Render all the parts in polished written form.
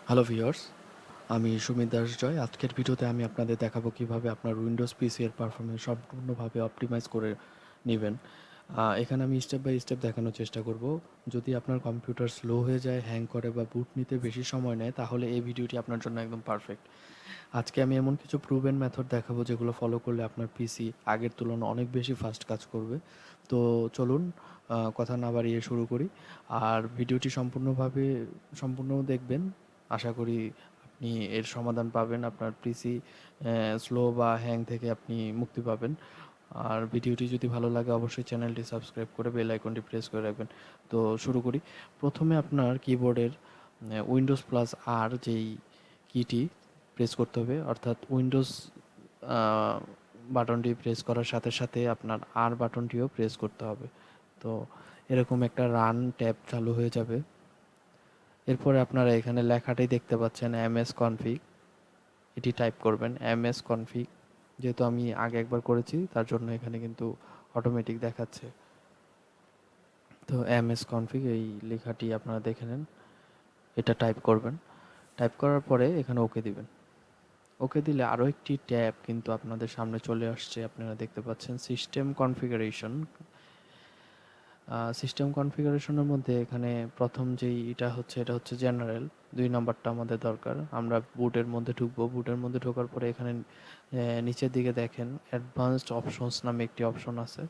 Hello viewers, আমি সুমিত দাস জয়। আজকের ভিডিওতে আমি আপনাদের দেখাবো কিভাবে আপনার উইন্ডোজ পিসি এর পারফরম্যান্স সম্পূর্ণভাবে অপটিমাইজ করে নেবেন। এখানে আমি স্টেপ বাই স্টেপ দেখানোর চেষ্টা করব। যদি আপনার কম্পিউটার স্লো হয়ে যায়, হ্যাং করে বা বুট নিতে বেশি সময় নেয়, তাহলে এই ভিডিওটি আপনার জন্য একদম পারফেক্ট। আজকে আমি এমন কিছু প্রুভেন মেথড দেখাবো যেগুলো ফলো করলে আপনার পিসি আগের তুলনায় অনেক বেশি ফাস্ট কাজ করবে। তো চলুন কথা না বাড়িয়ে শুরু করি। আর ভিডিওটি সম্পূর্ণ দেখবেন। আশা করি আপনি এর সমাধান পাবেন, আপনার পিসি স্লো বা হ্যাং থেকে আপনি মুক্তি পাবেন। আর ভিডিওটি যদি ভালো লাগে অবশ্যই চ্যানেলটি সাবস্ক্রাইব করে বেল আইকনটি প্রেস করে রাখবেন। তো শুরু করি। প্রথমে আপনার কিবোর্ডের উইন্ডোজ প্লাস আর যেই কিটি প্রেস করতে হবে, অর্থাৎ উইন্ডোজ বাটনটি প্রেস করার সাথে সাথে আপনার আর বাটনটিও প্রেস করতে হবে। তো এরকম একটা রান ট্যাব চালু হয়ে যাবে। এরপরে আপনারা এখানে লেখাটাই দেখতে পাচ্ছেন এমএস কনফিগ, এটি টাইপ করবেন এমএস কনফিগ। যেহেতু আমি আগে একবার করেছি তার জন্য এখানে কিন্তু অটোমেটিক দেখাচ্ছে। তো এমএস কনফিগ এই লেখাটি আপনারা দেখে নেন, এটা টাইপ করবেন। টাইপ করার পরে এখানে ওকে দিবেন। ওকে দিলে আরও একটি ট্যাব কিন্তু আপনাদের সামনে চলে আসছে, আপনারা দেখতে পাচ্ছেন সিস্টেম কনফিগারেশন। সিস্টেম কনফিগারেশনের মধ্যে এখানে প্রথম যেই এটা হচ্ছে জেনারেল। 2 নাম্বারটা আমাদের দরকার। আমরা বুটের মধ্যে ঢুকবো। বুটের মধ্যে ঢোকার পরে এখানে নিচের দিকে দেখেন অ্যাডভান্সড অপশনস নামে একটি অপশন আছে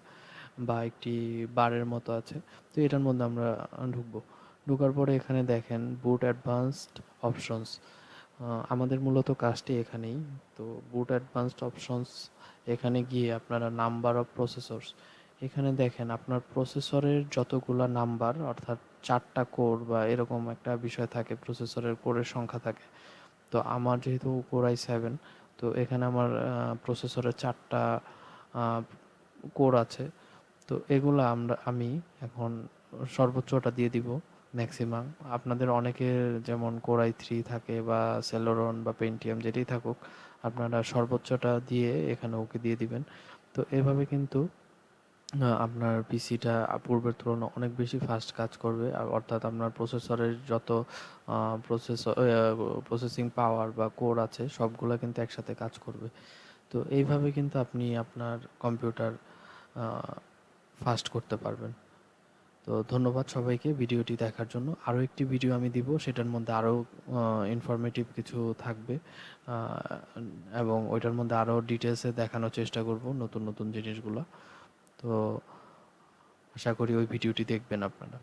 বা একটি বারের মতো আছে। তো এটার মধ্যে আমরা ঢুকবো। ঢোকার পরে এখানে দেখেন বুট অ্যাডভান্সড অপশনস। আমাদের মূলত কাজটি এখানেই। তো বুট অ্যাডভান্সড অপশনস এখানে গিয়ে আপনারা নাম্বার অফ প্রসেসরস, এখানে দেখেন আপনার প্রসেসরের যতগুলা নাম্বার, অর্থাৎ 4টা কোর বা এরকম একটা বিষয় থাকে, প্রসেসরের কোরের সংখ্যা থাকে। তো আমার যেহেতু কোর i7, তো এখানে আমার প্রসেসরের 4টা কোর আছে। তো এগুলা আমি এখন সর্বোচ্চটা দিয়ে দিব, ম্যাক্সিমাম। আপনাদের অনেকের যেমন কোর i3 থাকে বা সেলোরন বা পেন্টিয়াম যেটাই থাকুক, আপনারা সর্বোচ্চটা দিয়ে এখানে ওকে দিয়ে দিবেন। তো এভাবে কিন্তু আপনার পিসিটা পূর্বের তুলনায় অনেক বেশি ফাস্ট কাজ করবে। অর্থাৎ আপনার প্রসেসরের যত প্রসেসর প্রসেসিং পাওয়ার বা কোর আছে সবগুলা কিন্তু একসাথে কাজ করবে। তো এইভাবে কিন্তু আপনি আপনার কম্পিউটার ফাস্ট করতে পারবেন। তো ধন্যবাদ সবাইকে ভিডিওটি দেখার জন্য। আরও একটি ভিডিও আমি দিব, সেটার মধ্যে আরও ইনফরমেটিভ কিছু থাকবে এবং ওইটার মধ্যে আরও ডিটেলসে দেখানোর চেষ্টা করব নতুন নতুন জিনিসগুলো। তো আশা করি ওই ভিডিওটি দেখবেন আপনারা।